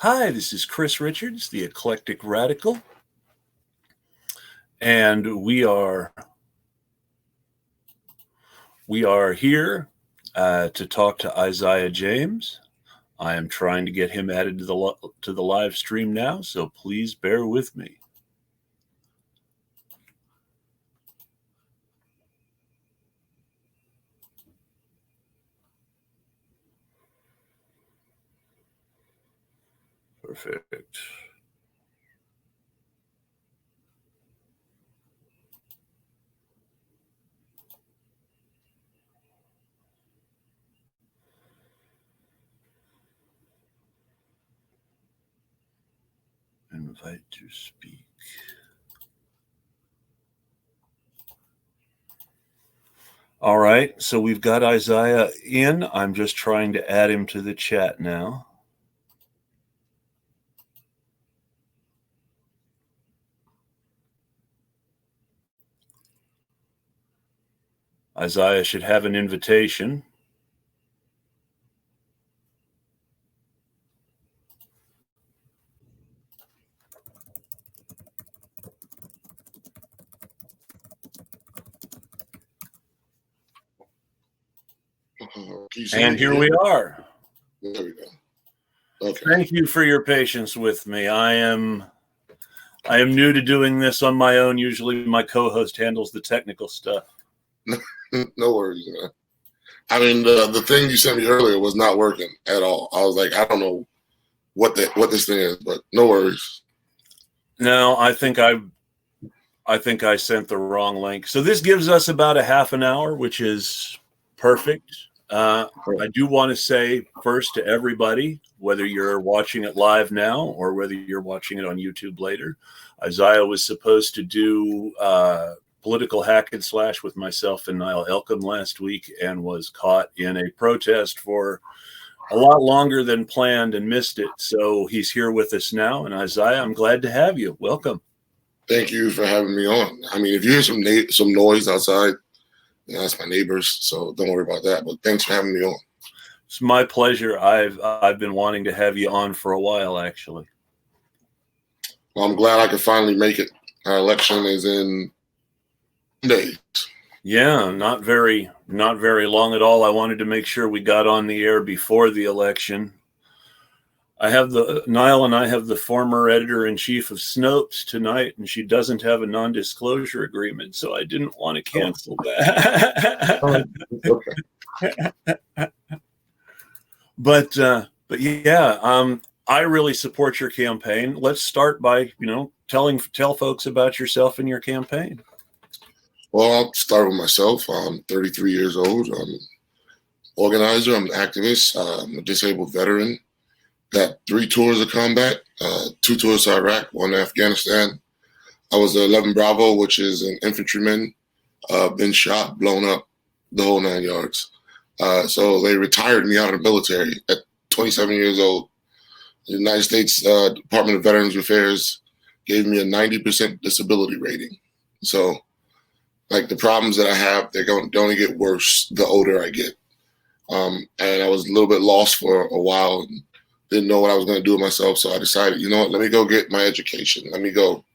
Hi, this is Chris Richards, the Eclectic Radical, and we are here to talk to Isiah James. I am trying to get him added to the live stream now, so please bear with me. Perfect. Invite to speak. All right, so we've got Isiah in. I'm just trying to add him to the chat now. Isiah should have an invitation. And here we are. There we go. Okay. Thank you for your patience with me. I am new to doing this on my own. Usually my co-host handles the technical stuff. No worries, man. I mean, the thing you sent me earlier was not working at all. I was like, I don't know what this thing is, but no worries. No, I think I sent the wrong link. So this gives us about a half an hour, which is perfect. I do want to say first to everybody, whether you're watching it live now or whether you're watching it on YouTube later, Isiah was supposed to do political hack and slash with myself and Niall Elcom last week and was caught in a protest for a lot longer than planned and missed it. So he's here with us now. And Isiah, I'm glad to have you. Welcome. Thank you for having me on. I mean, if you hear some noise outside, that's my neighbors, so don't worry about that. But thanks for having me on. It's my pleasure. I've been wanting to have you on for a while, actually. Well, I'm glad I could finally make it. Our election is in days. Yeah, not very long at all. I wanted to make sure we got on the air before the election. Niall and I have the former editor-in-chief of Snopes tonight, and she doesn't have a non-disclosure agreement, so I didn't want to cancel that. Okay. But yeah, I really support your campaign. Let's start by, tell folks about yourself and your campaign. Well, I'll start with myself. I'm 33 years old. I'm an organizer. I'm an activist. I'm a disabled veteran. Got 3 tours of combat, 2 tours to Iraq, 1 to Afghanistan. I was the 11 Bravo, which is an infantryman, been shot, blown up, the whole 9 yards. So they retired me out of the military at 27 years old. The United States Department of Veterans Affairs gave me a 90% disability rating. So, like, the problems that I have, they're going to only get worse the older I get. And I was a little bit lost for a while. And didn't know what I was going to do with myself, so I decided, let me go get my education. Let me go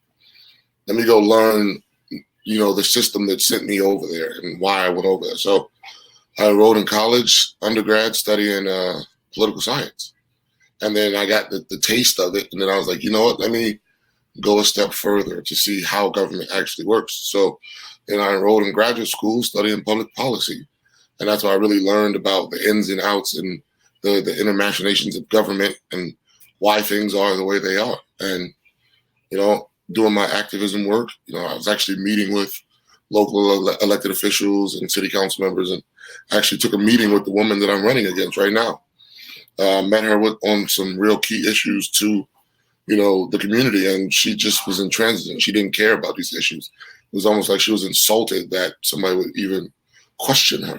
learn, the system that sent me over there and why I went over there. So I enrolled in college, undergrad, studying political science. And then I got the taste of it, and then I was like, let me go a step further to see how government actually works. So then I enrolled in graduate school studying public policy. And that's why I really learned about the ins and outs and the inner machinations of government and why things are the way they are. And, doing my activism work, I was actually meeting with local elected officials and city council members, and actually took a meeting with the woman that I'm running against right now. Met her on some real key issues to, the community, and she just was intransigent. She didn't care about these issues. It was almost like she was insulted that somebody would even question her.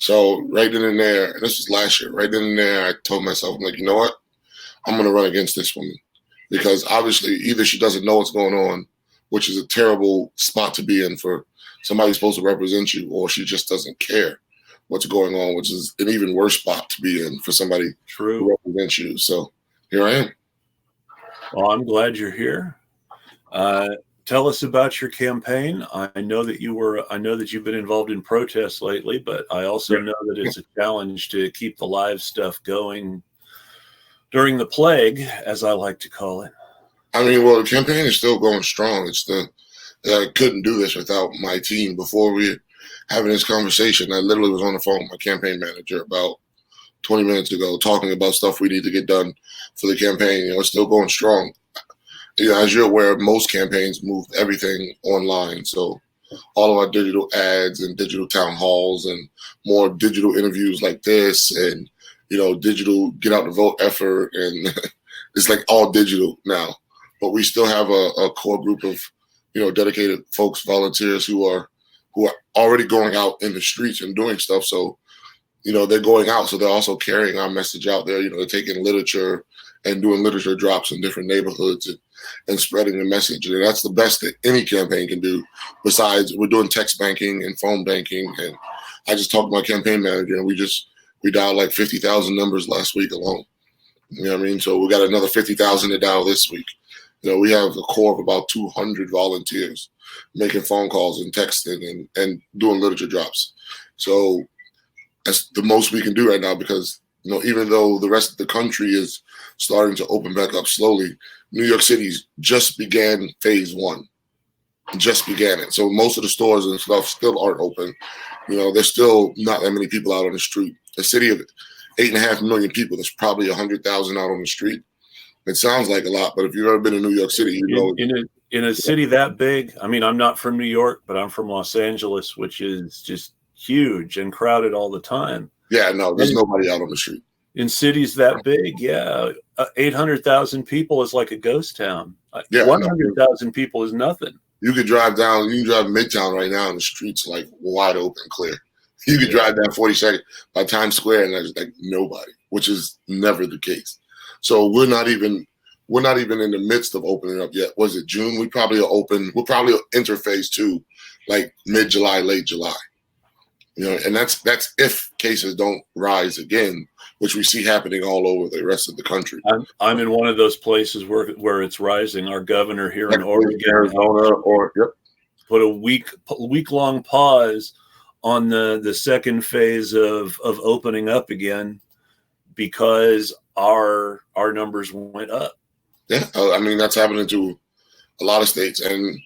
So right then and there, and this was last year, right then and there, I told myself, I'm like, you know what? I'm going to run against this woman. Because obviously either she doesn't know what's going on, which is a terrible spot to be in for somebody who's supposed to represent you, or she just doesn't care what's going on, which is an even worse spot to be in for somebody who represents you. So here I am. Well, I'm glad you're here. Tell us about your campaign. I know that you've been involved in protests lately, but I also know that it's a challenge to keep the live stuff going during the plague, as I like to call it. I mean, well, the campaign is still going strong. I couldn't do this without my team. Before we were having this conversation, I literally was on the phone with my campaign manager about 20 minutes ago, talking about stuff we need to get done for the campaign. It's still going strong. As you're aware, most campaigns moved everything online. So all of our digital ads and digital town halls and more digital interviews like this and, digital get out the vote effort. And it's like all digital now. But we still have a core group of, dedicated folks, volunteers who are already going out in the streets and doing stuff. So, they're going out. So they're also carrying our message out there. They're taking literature and doing literature drops in different neighborhoods and spreading the message. And that's the best that any campaign can do. Besides, we're doing text banking and phone banking. And I just talked to my campaign manager, and we dialed like 50,000 numbers last week alone. You know what I mean? So we got another 50,000 to dial this week. We have a core of about 200 volunteers making phone calls and texting and doing literature drops. So that's the most we can do right now because, even though the rest of the country is starting to open back up slowly, New York City just began phase one, just began it. So most of the stores and stuff still aren't open. There's still not that many people out on the street. A city of 8.5 million people, there's probably 100,000 out on the street. It sounds like a lot, but if you've ever been in New York City, in a city that big. I mean, I'm not from New York, but I'm from Los Angeles, which is just huge and crowded all the time. Yeah, no, there's nobody out on the street. In cities that big, 800,000 people is like a ghost town. 100,000 people is nothing. You could drive Midtown right now, and the streets like wide open, clear. You could drive down 42nd by Times Square, and there's like nobody, which is never the case. So we're not even in the midst of opening up yet. Was it June? We'll probably enter phase two, like mid-July, late July. And that's if cases don't rise again, which we see happening all over the rest of the country. I'm in one of those places where it's rising. Our governor here in Oregon, Arizona, put a week-long pause on the second phase of opening up again because our numbers went up. Yeah, I mean, that's happening to a lot of states, and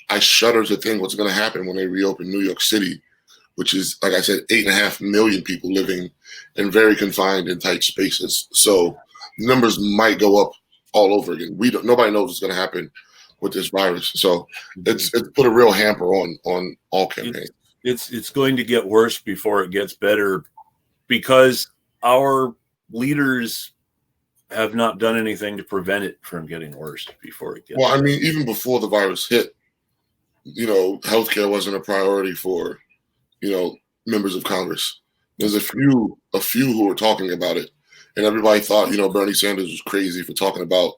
I shudder to think what's going to happen when they reopen New York City, which is, like I said, 8.5 million people living in very confined and tight spaces. So numbers might go up all over again. Nobody knows what's going to happen with this virus. So it's put a real hamper on all campaigns. It's going to get worse before it gets better because our leaders have not done anything to prevent it from getting worse before it gets better. I mean, even before the virus hit, healthcare wasn't a priority for members of Congress. There's a few who were talking about it, and everybody thought, Bernie Sanders was crazy for talking about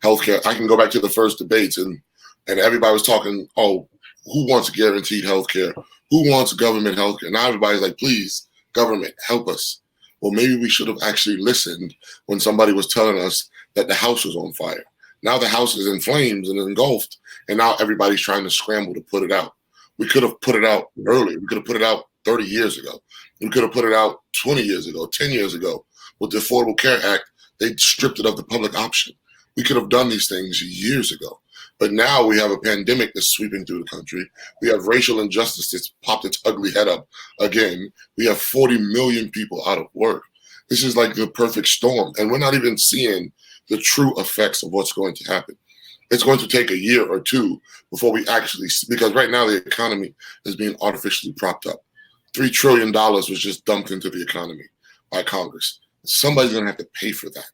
healthcare. I can go back to the first debates, and everybody was talking, oh, who wants guaranteed healthcare? Who wants government healthcare? Now everybody's like, please, government, help us. Well, maybe we should have actually listened when somebody was telling us that the house was on fire. Now the house is in flames and engulfed, and now everybody's trying to scramble to put it out. We could have put it out earlier. We could have put it out 30 years ago. We could have put it out 20 years ago, 10 years ago. With the Affordable Care Act, they stripped it of the public option. We could have done these things years ago. But now we have a pandemic that's sweeping through the country. We have racial injustice that's popped its ugly head up again. We have 40 million people out of work. This is like the perfect storm. And we're not even seeing the true effects of what's going to happen. It's going to take a year or two before we actually, because right now the economy is being artificially propped up. $3 trillion was just dumped into the economy by Congress. Somebody's going to have to pay for that.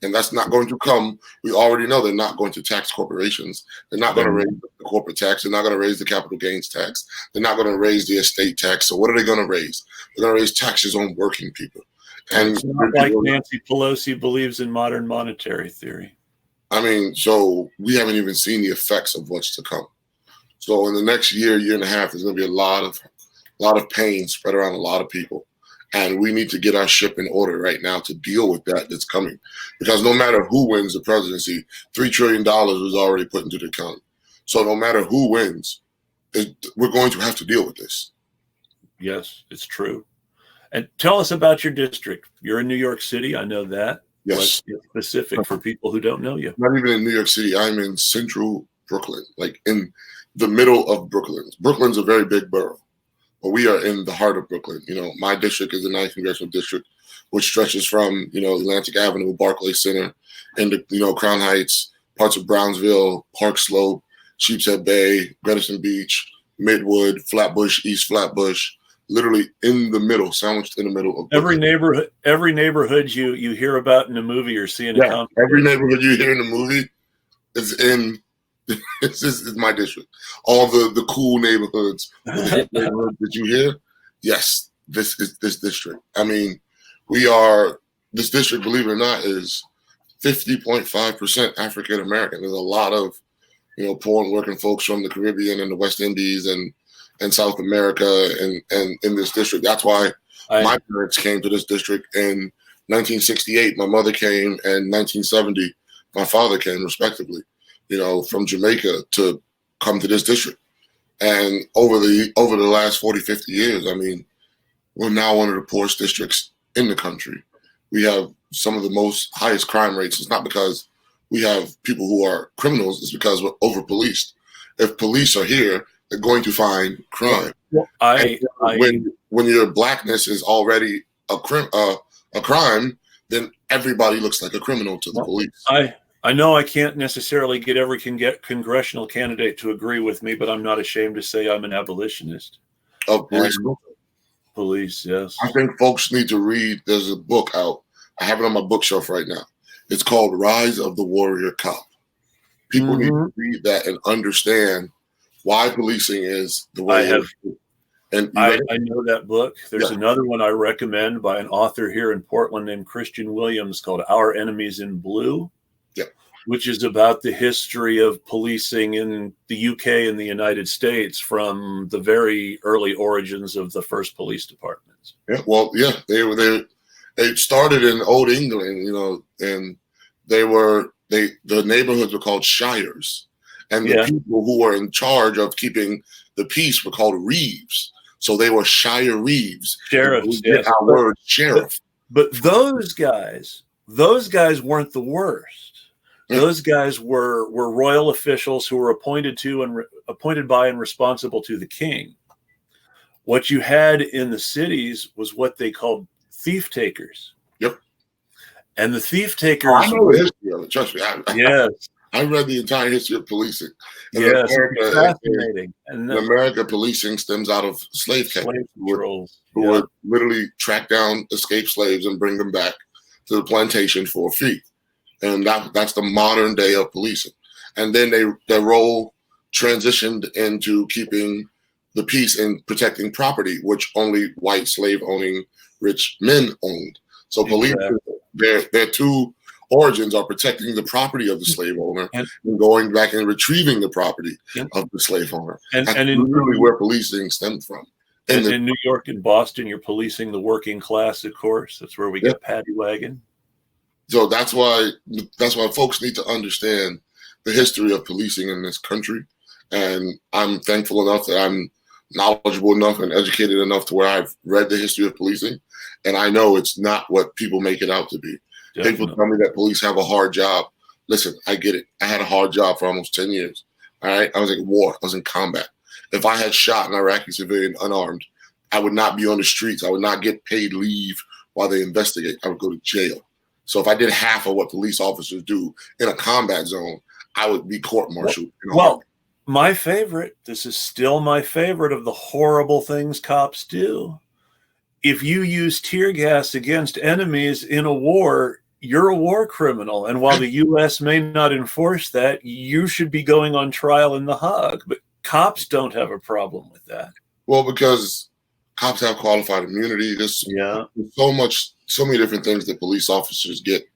And that's not going to come. We already know they're not going to tax corporations. They're not going to raise the corporate tax. They're not going to raise the capital gains tax. They're not going to raise the estate tax. So what are they going to raise? They're going to raise taxes on working people. And it's not like Nancy Pelosi believes in modern monetary theory. I mean, so we haven't even seen the effects of what's to come. So in the next year and a half, there's going to be a lot of pain spread around a lot of people. And we need to get our ship in order right now to deal with that's coming. Because no matter who wins the presidency, $3 trillion was already put into the economy. So no matter who wins, we're going to have to deal with this. Yes, it's true. And tell us about your district. You're in New York City. I know that. Yes. What's specific for people who don't know you? Not even in New York City. I'm in central Brooklyn, like in the middle of Brooklyn. Brooklyn's a very big borough, but we are in the heart of Brooklyn. You know, my district is the 9th Congressional District, which stretches from, you know, Atlantic Avenue, Barclays Center, into, you know, Crown Heights, parts of Brownsville, Park Slope, Sheepshead Bay, Greenwich Beach, Midwood, Flatbush, East Flatbush, literally in the middle, sandwiched in the middle of Brooklyn. Every neighborhood you hear about in a movie or see in a comic. Every neighborhood you hear in a movie is in it's my district. All the cool neighborhoods, the neighborhoods that you hear, yes, this is this district. I mean, this district, believe it or not, is 50.5% African American. There's a lot of, you know, poor and working folks from the Caribbean and the West Indies and South America and in this district. That's why my parents came to this district in 1968. My mother came in 1970. My father came, respectively, you know, from Jamaica to come to this district. And over the last 40, 50 years, I mean, we're now one of the poorest districts in the country. We have some of the highest crime rates. It's not because we have people who are criminals, it's because we're over-policed. If police are here, they're going to find crime. Well, when your blackness is already a crime, then everybody looks like a criminal to the police. I know I can't necessarily get every congressional candidate to agree with me, but I'm not ashamed to say I'm an abolitionist. Of police. Police, yes. I think folks need to read. There's a book out. I have it on my bookshelf right now. It's called Rise of the Warrior Cop. People need to read that and understand why policing is the way it is. And I know that book. There's another one I recommend by an author here in Portland named Christian Williams called Our Enemies in Blue, which is about the history of policing in the UK and the United States from the very early origins of the first police departments. Yeah, well, yeah, they started in Old England, you know, and the neighborhoods were called shires, and the people who were in charge of keeping the peace were called reeves. So they were shire reeves. Sheriffs. Yes. Our word sheriff. But those guys weren't the worst. Those guys were royal officials who were appointed by and responsible to the king. What you had in the cities was what they called thief takers. Yep. And the thief takers. I know the history of it. Trust me. Yes. I read the entire history of policing. Yes, fascinating. In America, policing stems out of slave catchers who would literally track down escaped slaves and bring them back to the plantation for a fee. And that's the modern day of policing. And then their role transitioned into keeping the peace and protecting property, which only white slave-owning rich men owned. So police, their two origins are protecting the property of the slave owner and going back and retrieving the property of the slave owner. And that's really where policing stemmed from. In New York and Boston, you're policing the working class, of course. That's where we get Paddy Wagon. So that's why folks need to understand the history of policing in this country. And I'm thankful enough that I'm knowledgeable enough and educated enough to where I've read the history of policing. And I know it's not what people make it out to be. Definitely. People tell me that police have a hard job. Listen, I get it. I had a hard job for almost 10 years. All right. I was in war. I was in combat. If I had shot an Iraqi civilian unarmed, I would not be on the streets. I would not get paid leave while they investigate. I would go to jail. So if I did half of what police officers do in a combat zone, I would be court-martialed. Well, my favorite, this is still my favorite of the horrible things cops do. If you use tear gas against enemies in a war, you're a war criminal. And while the U.S. may not enforce that, you should be going on trial in The Hague. But cops don't have a problem with that. Well, because cops have qualified immunity. There's so many different things that police officers get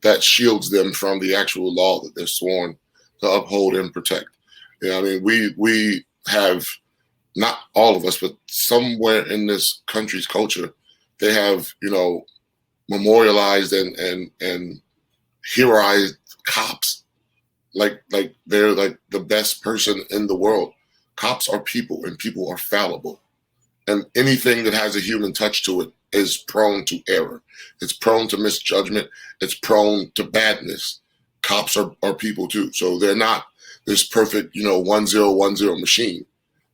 that shields them from the actual law that they're sworn to uphold and protect. You know, I mean, we have, not all of us, but somewhere in this country's culture, they have, memorialized and heroized cops like they're like the best person in the world. Cops are people, and people are fallible. And anything that has a human touch to it is prone to error. It's prone to misjudgment. It's prone to badness. Cops are people too. So they're not this perfect, 1010 machine.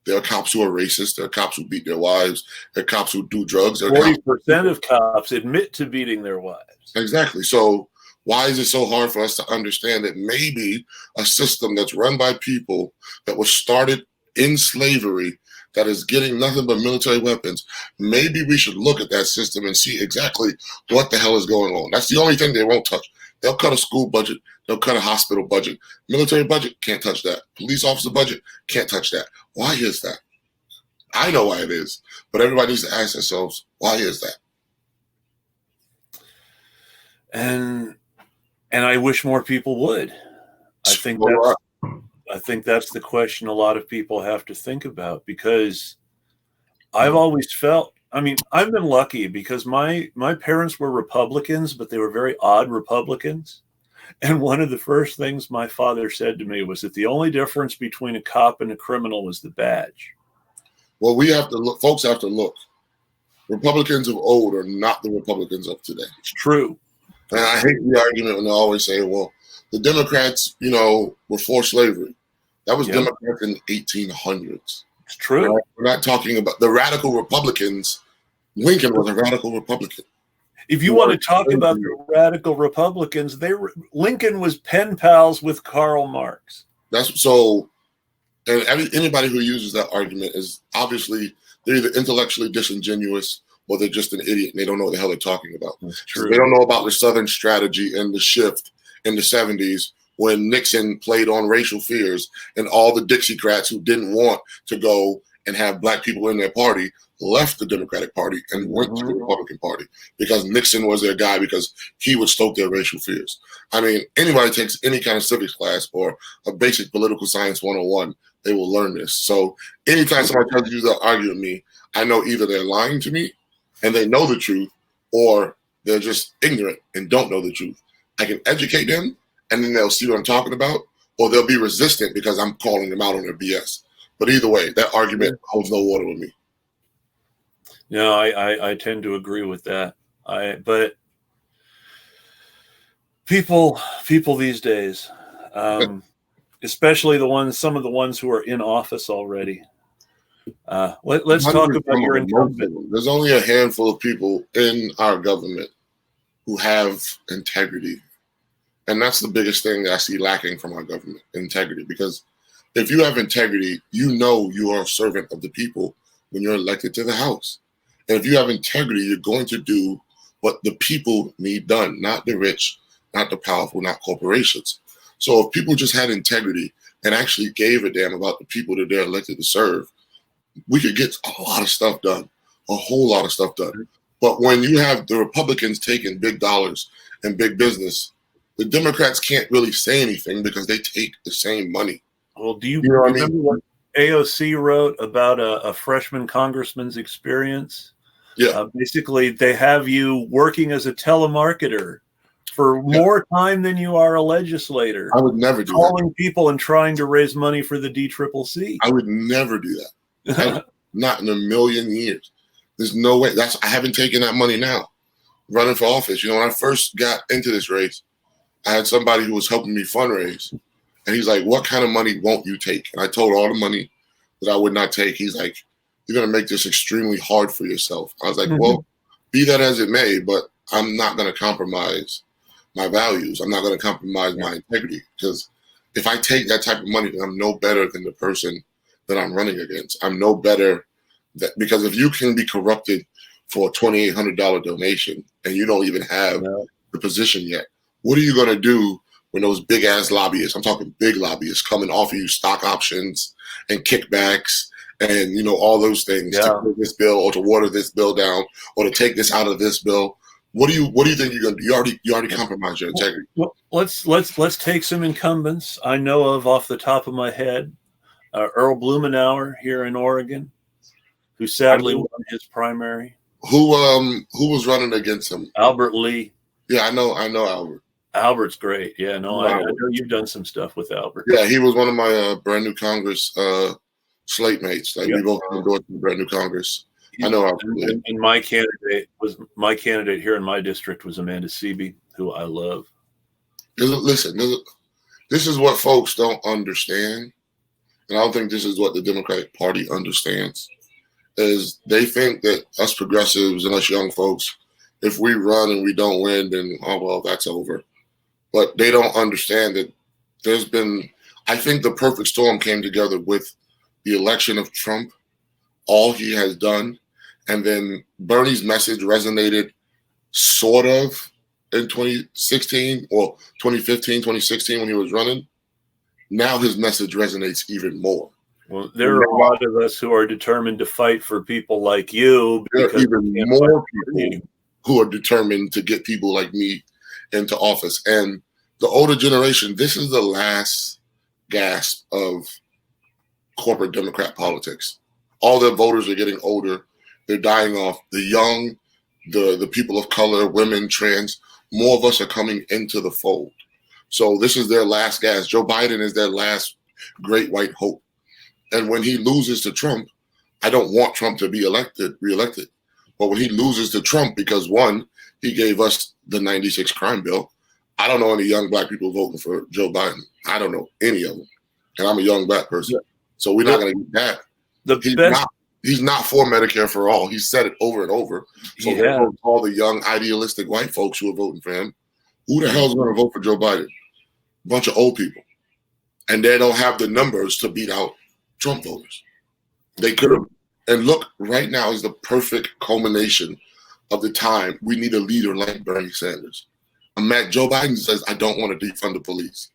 There are cops who are racist. There are cops who beat their wives. There are cops who do drugs. 40% of cops admit to beating their wives. Exactly. So why is it so hard for us to understand that maybe a system that's run by people that was started in slavery, that is getting nothing but military weapons, maybe we should look at that system and see exactly what the hell is going on. That's the only thing they won't touch. They'll cut a school budget. They'll cut a hospital budget. Military budget, can't touch that. Police officer budget, can't touch that. Why is that? I know why it is, but everybody needs to ask themselves, why is that? And I wish more people would. I think that's the question a lot of people have to think about, because I've always felt, I've been lucky because my parents were Republicans, but they were very odd Republicans. And one of the first things my father said to me was that the only difference between a cop and a criminal was the badge. Well, we have to look, folks have to look. Republicans of old are not the Republicans of today. It's true. And I hate the argument when they always say, well, the Democrats, were for slavery. That was Democrats in the 1800s. It's true. Right? We're not talking about the radical Republicans. Lincoln was a radical Republican. If you want to talk about the radical Republicans, Lincoln was pen pals with Karl Marx. That's so. And anybody who uses that argument is obviously they're either intellectually disingenuous or they're just an idiot and they don't know what the hell they're talking about. That's true. They don't know about the Southern strategy and the shift in the 70s when Nixon played on racial fears and all the Dixiecrats who didn't want to go and have black people in their party left the Democratic Party and went to the Republican Party because Nixon was their guy because he would stoke their racial fears. Anybody takes any kind of civics class or a basic political science 101, they will learn this. So anytime somebody tries to use that argument with me, I know either they're lying to me and they know the truth, or they're just ignorant and don't know the truth. I can educate them and then they'll see what I'm talking about, or they'll be resistant because I'm calling them out on their BS. But either way, that argument holds no water with me. No, I tend to agree with that. But people these days, especially some of the ones who are in office already. Let's talk about your incumbent. There's only a handful of people in our government who have integrity. And that's the biggest thing that I see lacking from our government, integrity. Because if you have integrity, you know you are a servant of the people when you're elected to the House. And if you have integrity, you're going to do what the people need done, not the rich, not the powerful, not corporations. So if people just had integrity and actually gave a damn about the people that they're elected to serve, we could get a lot of stuff done, a whole lot of stuff done. But when you have the Republicans taking big dollars and big business, the Democrats can't really say anything because they take the same money. Well, do you remember what AOC wrote about a freshman congressman's experience? Yeah. Basically, they have you working as a telemarketer for more time than you are a legislator. I would never do that. Calling people and trying to raise money for the DCCC. I would never do that. Not in a million years. There's no way. I haven't taken that money now. Running for office. When I first got into this race, I had somebody who was helping me fundraise. And he's like, what kind of money won't you take? And I told all the money that I would not take. He's like, you're going to make this extremely hard for yourself. I was like, well, be that as it may, but I'm not going to compromise my values. I'm not going to compromise my integrity, because if I take that type of money, then I'm no better than the person that I'm running against. I'm no better because if you can be corrupted for a $2,800 donation and you don't even have the position yet, what are you going to do when those big ass lobbyists, I'm talking big lobbyists, come and offer you stock options and kickbacks and all those things to put this bill or to water this bill down or to take this out of this bill? What do you think you're going to do? You already compromised your integrity. Well, let's take some incumbents I know of off the top of my head. Earl Blumenauer here in Oregon, who sadly won his primary. Who was running against him? Albert Lee. Yeah, I know Albert. Albert's great. Yeah, no, I know you've done some stuff with Albert. Yeah, he was one of my brand new Congress slate mates. Like, Yep. we both endorsed the brand new Congress. I know Albert. And my candidate here in my district was Amanda Seaby, who I love. Listen, this is what folks don't understand, and I don't think this is what the Democratic Party understands. Is they think that us progressives and us young folks, if we run and we don't win, then that's over. But they don't understand that there's been, I think the perfect storm came together with the election of Trump, all he has done, and then Bernie's message resonated sort of in 2016 or 2015, 2016 when he was running. Now his message resonates even more. Well, there are a lot of us who are determined to fight for people like you. There are even more people who are determined to get people like me into office. And the older generation, this is the last gasp of corporate Democrat politics. All their voters are getting older. They're dying off. The young, the people of color, women, trans, more of us are coming into the fold. So this is their last gasp. Joe Biden is their last great white hope. And when he loses to Trump, I don't want Trump to be reelected. But when he loses to Trump, because one, he gave us the 96 crime bill. I don't know any young black people voting for Joe Biden. I don't know any of them. And I'm a young black person. So we're not going to get that. He's not for Medicare for all. He said it over and over. So all the young idealistic white folks who are voting for him, who the hell is going to vote for Joe Biden? A bunch of old people. And they don't have the numbers to beat out Trump voters. They could have. And look, right now is the perfect culmination of the time we need a leader like Bernie Sanders. Joe Biden says, I don't want to defund the police.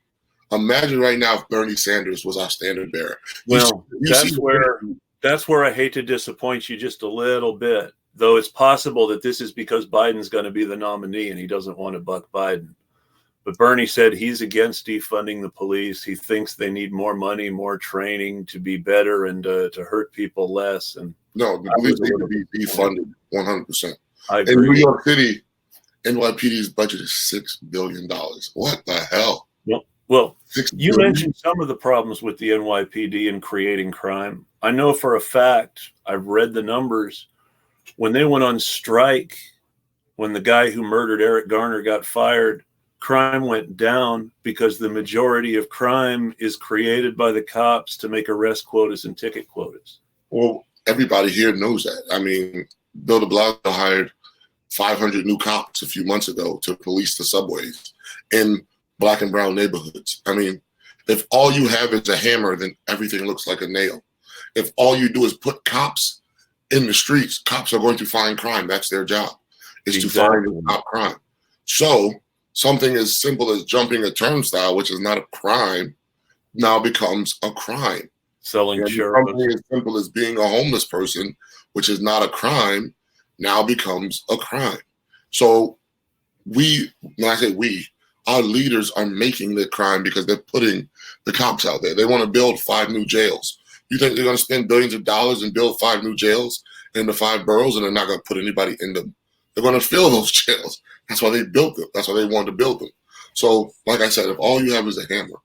Imagine right now if Bernie Sanders was our standard bearer. Well, that's where I hate to disappoint you just a little bit, though it's possible that this is because Biden's going to be the nominee and he doesn't want to buck Biden. But Bernie said he's against defunding the police. He thinks they need more money, more training to be better and to hurt people less. And no, the police need to be defunded 100%. I agree. In New York City, NYPD's budget is $6 billion. What the hell? Well, you mentioned some of the problems with the NYPD in creating crime. I know for a fact, I've read the numbers. When they went on strike, when the guy who murdered Eric Garner got fired, crime went down because the majority of crime is created by the cops to make arrest quotas and ticket quotas. Well, everybody here knows that. I mean, Bill de Blasio hired 500 new cops a few months ago to police the subways in Black and brown neighborhoods. I mean, if all you have is a hammer, then everything looks like a nail. If all you do is put cops in the streets, cops are going to find crime. That's their job, is to find and stop crime. So something as simple as jumping a turnstile, which is not a crime, now becomes a crime. Selling something as simple as being a homeless person, which is not a crime, now becomes a crime. So when I say we, our leaders are making the crime because they're putting the cops out there. They want to build 5 new jails. You think they're going to spend billions of dollars and build 5 new jails in the 5 boroughs and they're not going to put anybody in them? They're going to fill those jails. That's why they built them. That's why they wanted to build them. So, like I said, if all you have is a hammer,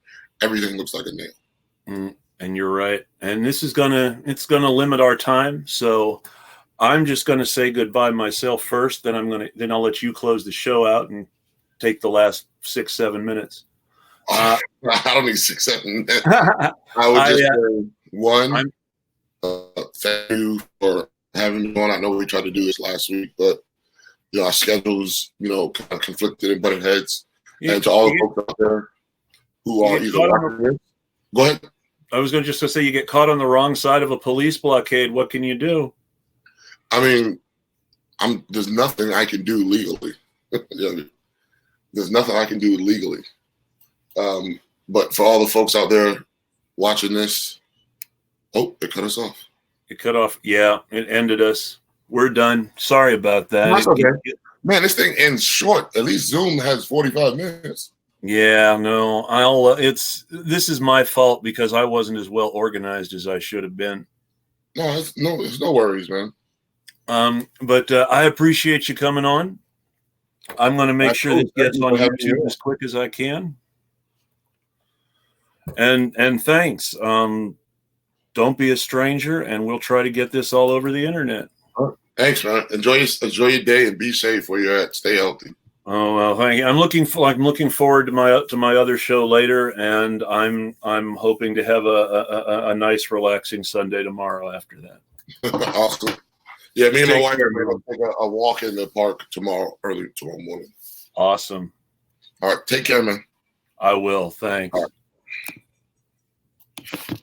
everything looks like a nail. And you're right. And this is it's gonna limit our time. So I'm just gonna say goodbye myself first. Then I'll let you close the show out and take the last 6-7 minutes. I don't need 6-7 minutes. I would just say, one, thank you for having me on. I know we tried to do this last week, but our schedules, kind of conflicted and butted heads. And to all the folks out there who are either watching this, go ahead. I was going to just say, you get caught on the wrong side of a police blockade. What can you do? I mean, there's nothing I can do legally. There's nothing I can do legally. But for all the folks out there watching this, it cut us off. It cut off. Yeah, it ended us. We're done. Sorry about that. That's okay. Man, this thing ends short. At least Zoom has 45 minutes. Yeah, no, this is my fault because I wasn't as well organized as I should have been. No, it's no worries, man. But I appreciate you coming on. I'm going to make sure this gets on YouTube as quick as I can. And thanks. Don't be a stranger, and we'll try to get this all over the internet. Thanks, man. Enjoy your day and be safe where you're at. Stay healthy. Oh well, thank you. I'm looking forward to my other show later, and I'm hoping to have a nice, relaxing Sunday tomorrow after that. Awesome. Yeah, me and my wife are going to take a walk in the park early tomorrow morning. Awesome. All right, take care, man. I will. Thanks. All right.